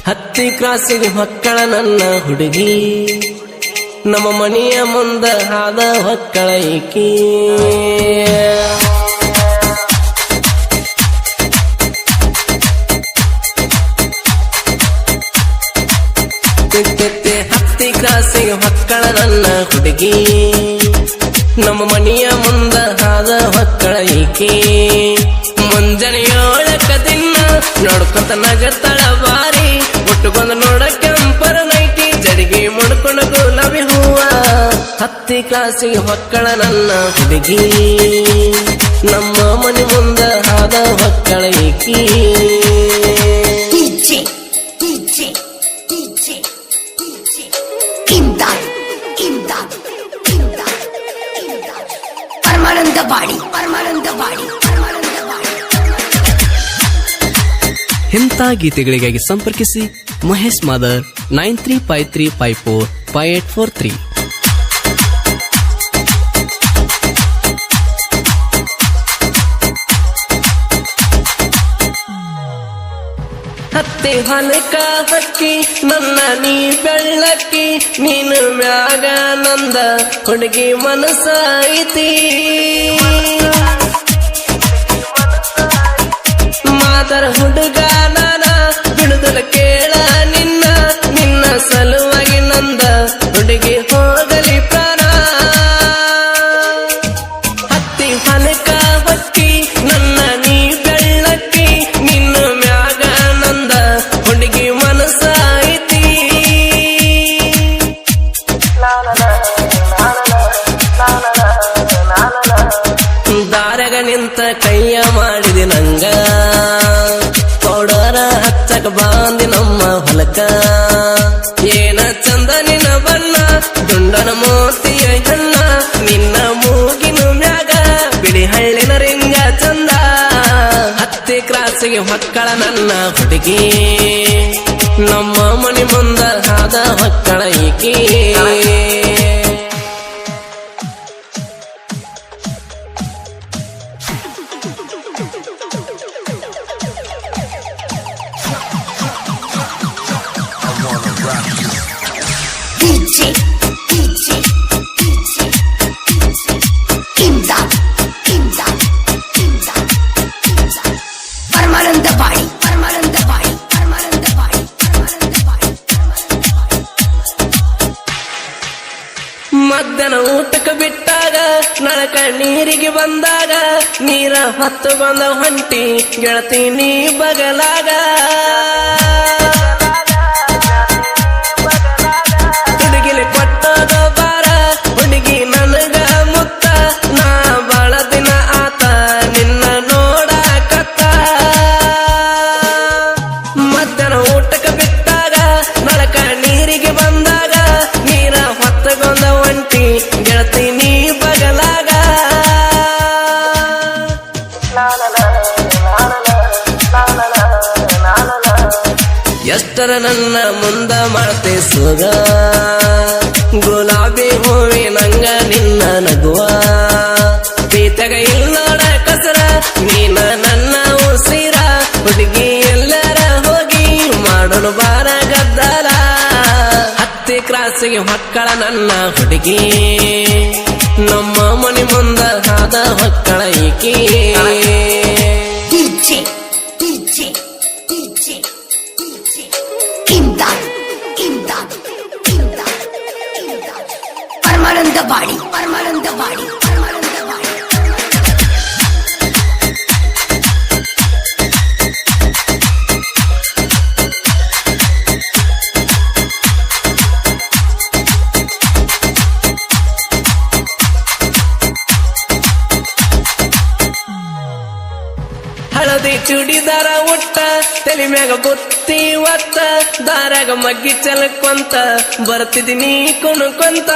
ಹತ್ತಿ ಕ್ರಾಸಿಗೆ ಹೊಕ್ಕಳ ನನ್ನ ಹುಡುಗಿ, ನಮ್ಮ ಮನೆಯ ಮುಂದ ಹಾದ ಹೊಕ್ಕಳ ಈಕಿ. ಹತ್ತಿ ಕ್ರಾಸಿಗೆ ಹೊಕ್ಕಳ ನನ್ನ ಹುಡುಗಿ, ನಮ್ಮ ಮನೆಯ ಮುಂದ ಹಾದ ಹೊಕ್ಕಳ ಈಕಿ. ಮುಂಜಾನೆಯೋಳಕ ದಿನ ನೋಡ್ಕೊಂತ ನಗತಾಳ ಬಾರಿ, ಒಟ್ಟುಕೊಂಡ ನೋಡ ಕೆಂಪರ ನೈಟಿ, ಜಡಿಗೆ ಮುಡ್ಕೊಂಡು ಗುಲಾಬಿ ಹೂವ. ಹತ್ತಿ ಕ್ಲಾಸಿಗೆ ಹೊಕ್ಕಳ ನನ್ನ ಹುಡುಗಿ, ನಮ್ಮ ಮನೆ ಮುಂದ ಹಾದ ಹೊಕ್ಕಳ ಈಕಿ. ಇಂಥ ಗೀತೆಗಳಿಗಾಗಿ ಸಂಪರ್ಕಿಸಿ ಮಹೇಶ್ ಮಾದರ್ 9353545843. ಹತ್ತಿ ಹೊಲಕ ಹಕ್ಕಿ ನನ್ನ ನೀ ಬೆಳ್ಳಕ್ಕಿ, ನೀನು ಮ್ಯಾಗ ನಂದ ಹುಡುಗಿ ಮನಸ್ಸೈತಿ. ಮಾದರ ಹುಡುಗ ನಾನ ಬಿಡುದಲ ಕೇಳ ನಿನ್ನ, ನಿನ್ನ ಸಲುವಾಗಿ ನಂದ ಹುಡುಗಿ ಹೋಗಲಿ ಪ್ರಾಣ. ಹತ್ತಿ ಹೊಲಕ ಹಕ್ಕಿ ನನ್ನ ನೀ ಬೆಳ್ಳಕ್ಕಿ, ನಿನ್ನ ಮ್ಯಾಗ ನಂದ ಹುಡುಗಿ ಮನಸ್ಸೈತಿ. ದಾರಗ ನಿಂತ ಕೈಯ ಮಾಡಿದೆ ನಂಗ, ಪೌಡರ ಹಚ್ಚಕ ಬಾಂದಿ ನಮ್ಮ ಹೊಲಕ. ಏನ ಚಂದ ನಿನ್ನ ಬಣ್ಣ, ದುಂಡನ ಮೋತಿಯ ಹೆಣ್ಣ, ನಿನ್ನ ಮೂಗಿನ ಮ್ಯಾಗ ಬಿಳಿ ಹಳ್ಳಿನ ರಿಂಗ ಚಂದ. ಹತ್ತಿ ಕ್ರಾಸಿಗೆ ಹೊಕ್ಕಳ ನನ್ನ ಹುಡುಗಿ, ನಮ್ಮ ಮನೆ ಮುಂದ ಹಾದ ಹೊಕ್ಕಳ ಈಕಿ. ಮಧ್ಯಾಹ್ನ ಊಟಕ್ಕೆ ಬಿಟ್ಟಾಗ ನಳಕ ನೀರಿಗೆ ಬಂದಾಗ, ನೀರ ಹೊತ್ತು ಬಂದ ಹೊಂಟಿ ಗೆಳತಿ ನೀ ಬಗಲಾಗ. ಹುಡುಗಿಲಿ ಕೊಟ್ಟದ ಬಾರ ಹುಡುಗಿ ನನಗ ಮುತ್ತ, ನಾ ಬಾಳ ದಿನ ಆತ ನಿನ್ನ ನೋಡಕತ್ತ. ಮಧ್ಯಾಹ್ನ ಊಟಕ್ಕೆ ಬಿಟ್ಟಾಗ ನಳಕ ನೀರಿಗೆ ಬಂದಾಗ, ನೀರ ಹೊತ್ತಗೊಂದ ಒಂಟಿ ಗೆಳತಿ ನೀ ಬಗಲಾಗ. ಎಷ್ಟರ ನನ್ನ ಮುಂದ ಮಾಡ್ತೆ ಸುಗ, ಗುಲಾಬಿ ಹೂವಿ ನಂಗ ನಿನ್ನ ನಗುವ. ಪ್ರೀತಗ ಇಲ್ಲೋಡ ಕಸರ ನೀನ ನನ್ನ ಉಸಿರ, ಹುಡುಗಿ ಎಲ್ಲರ ಹೋಗಿ ಮಾಡೋಣ ಬಾರ ಗದ್ದಲ. ಹತ್ತಿ ಕ್ರಾಸಿಗೆ ಹೊಕ್ಕಳ ನನ್ನ ಹುಡುಗಿ, ನಮ್ಮ ಮನೆ ಮುಂದ ಹಾದ ಹೊಕ್ಕಳ ಈಕಿ. ಪರಮಾನಂದವಾಡಿ ಪರಮಾನಂದವಾಡಿ ಪರಮಾನಂದವಾಡಿ. ಹಳದಿ ಚೂಡಿದಾರ ಉಟ್ಟ, ತಲೆ ಮ್ಯಾಗ ಬುತ್ತಿ ಒತ್ತ, ದಾರಾಗ ಮಗ್ಗಿ ಚಲಕೊಂತ ಬರ್ತಿದ್ದೀನಿ ಕುಣ್ಕೊಂತ.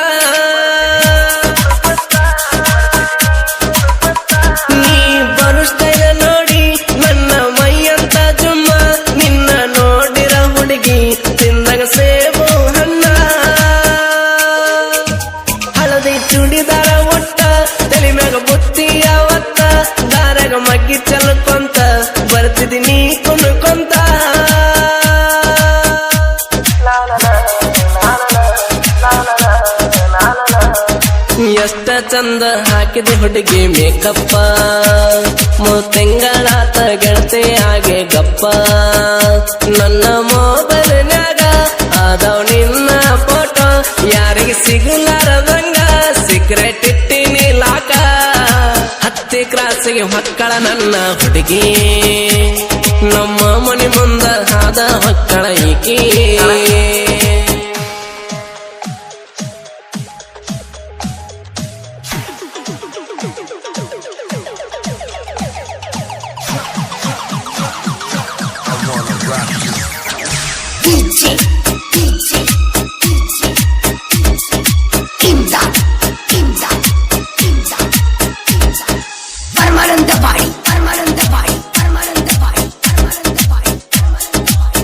ನೀ ಬರು ಸ್ಟೈಲ ನೋಡಿ ನನ್ನ ಮೈಯಂತ ಜುಮ್ಮ, ನಿನ್ನ ನೋಡಿರ ಹುಡುಗಿ ತಿಂದಾಗ ಸೇಬು ಹಣ್ಣ. ಹಳದಿ ಚೂಡಿದಾರ ಉಟ್ಟ, ತಲೆ ಮ್ಯಾಗ ಬುತ್ತಿ ಒತ್ತ, ದಾರಾಗ ಮಗ್ಗಿ ಚಲಕೊಂತ ಬರ್ತಿದ್ದೀನಿ ಕುಣ್ಕೊಂತ. ಚಂದ ಹಾಕಿದೆ ಹುಡುಗಿ ಮೇಕಪ್ಪ, ತಿಂಗಳಾತ ಗೆಳತಿ ಆಗೆ ಗಪ್ಪ. ನನ್ನ ಮೊಬೈಲ್ನ್ಯಾಗ ಆದವ್ ನಿನ್ನ ಫೋಟೋ, ಯಾರಿಗೆ ಸಿಗಲಾರದಂಗ ಸೀಕ್ರೆಟ್ ಇಟ್ಟಿನಿ ಲಾಕ. ಹತ್ತಿ ಕ್ರಾಸಿಗೆ ಮಕ್ಕಳ ನನ್ನ ಹುಡುಗಿ, ನಮ್ಮ ಮನೆ ಮುಂದ ಹಾದ ಮಕ್ಕಳ ಈಕಿ. ಪರಮಾನಂದವಾಡಿ ಪರಮಾನಂದವಾಡಿ ಪರಮಾನಂದವಾಡಿ ಪರಮಾನಂದವಾಡಿ.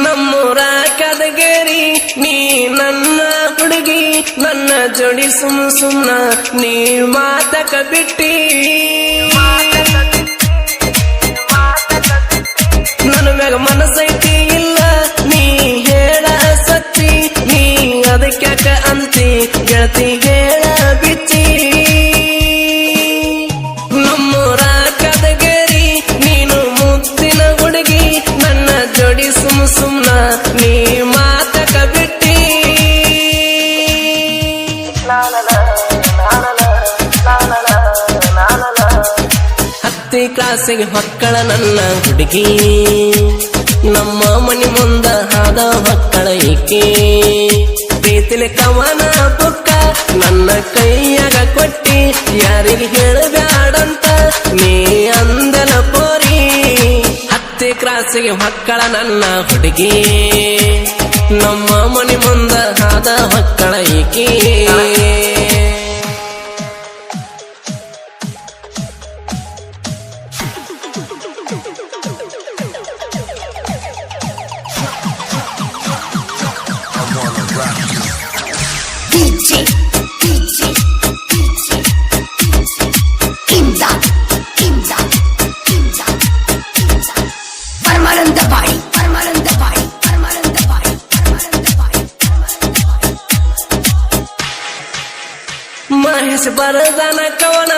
ನಮ್ಮೂರ ಕದಗೇರಿ ನೀ ನನ್ನ ಹುಡುಗಿ, ನನ್ನ ಜೋಡಿ ಸುಮ್ನ ನೀ ಮಾತಕ ಬಿಟ್ಟಿ. ನನ್ನ ಮ್ಯಾಗ ಮನಸ್ಸೈತಿ ಇಲ್ಲ ನೀ ಹೇಳ ಸಚ್ಚಿ, ನೀ ಅದಕ್ಯಾಕ ಅಂತಿ ಗೆಳತಿ ಹೇಳ ಬಿಚ್ಚಿ. ನಮ್ಮೂರ ಕದಗೇರಿ ನೀನು ಮುತ್ತಿನ ಹುಡುಗಿ, ನನ್ನ ಜೋಡಿ ಸುಮ್ನ ನೀ ಮಾತಕ ಬಿಟ್ಟಿ. ಹತ್ತಿ ಕ್ಲಾಸಿಗೆ ಮಕ್ಕಳ ನನ್ನ ಹುಡುಗಿ, ನಮ್ಮ ಮನೆ ಮುಂದ ಹಾದ ಮಕ್ಕಳ ಈಕಿ. ಪ್ರೀತಿಲಿ ಕವನ ಬುಕ್ಕ ನನ್ನ ಕೈಯಾಗ ಕೊಟ್ಟಿ, ಯಾರಿಗೆ ಹೇಳಬ್ಯಾಡಂತ ನೀ ಅಂದಲ ಪೋರಿ. ಹತ್ತಿ ಕ್ರಾಸಿಗೆ ಮಕ್ಕಳ ನನ್ನ ಹುಡುಗಿ, ನಮ್ಮ ಮನೆ ಮುಂದ ಹಾದ ಮಕ್ಕಳ ಈಕಿ. ಪರಮಾನಂದವಾಡಿ ಪರಮಾನಂದವಾಡಿ ಪರಮಾನಂದವಾಡಿ ಪರಮಾನಂದವಾಡಿ. ಮಹೇಶ್ ಬರದನ ಕವನ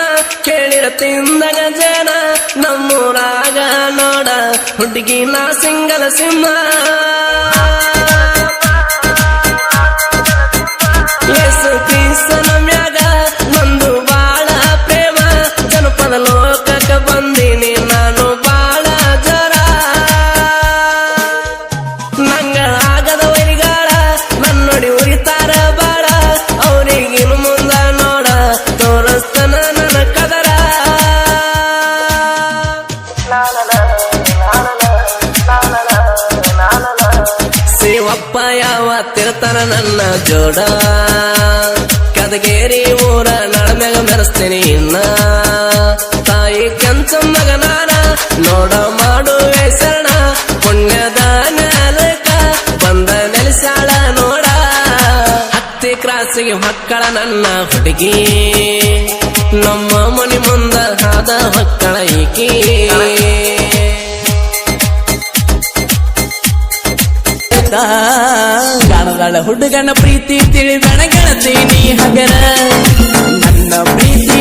ಕೇಳಿರ ತಿಂದಗ ಜನ, ನಮ್ಮೂರಾಗ ನೋಡ ಹುಡುಗಿ ನಾ ಸಿಂಗಲ ಸಿಂಹ. ಯೇಸು ಕ್ರಿಸ್ತನ ಮ್ಯಾಗ ನಂದು ಬಾಳ ಪ್ರೇಮ, ಜನಪದ ಲೋಕಕ್ಕ ಬಂದೀನಿ ನಾನು ಬಾಳ ಜರ. ನಂಗಳಾಗದ ವೈರಿಗಾಳ ನನ್ನೊಡಿ ಉರಿತಾರ ಬಾಳ, ಅವ್ರಿಗಿನ್ನು ಮುಂದ ನೋಡ ತೋರಿಸ್ತನ ನನ್ನ ಕದರ. ಶಿವಪ್ಪ ಯಾವ ತಿರ್ತಾನ ನನ್ನ ಜೋಡ, ಕದಗೇರಿ ಊರ ನಡಮ್ಯಾಗ ಮೆರೆಸ್ತೀನಿ ಇನ್ನ. ತಾಯಿ ಕೆಂಚಮ್ಮಗ ನಾನ ನೋಡ ಮಾಡುವೆ ಶರಣ, ಪುಣ್ಯದ ನೆಲಕ ಬಂದ ನೆಲೆಸಾಳ ನೋಡ. ಹತ್ತಿ ಕ್ರಾಸಿಗೆ ಮಕ್ಕಳ ನನ್ನ ಹುಡುಗಿ, ನಮ್ಮ ಮನೆ ಮುಂದ ಹಾದ ಮಕ್ಕಳ ಈಕಿ. ಗಾಣದಾಳ ಹುಡುಗನ ಪ್ರೀತಿ ತಿಳಿಬೇಡ ಗೆಳತಿ ನೀ ಹಗರ, ನನ್ನ ಪ್ರೀತಿ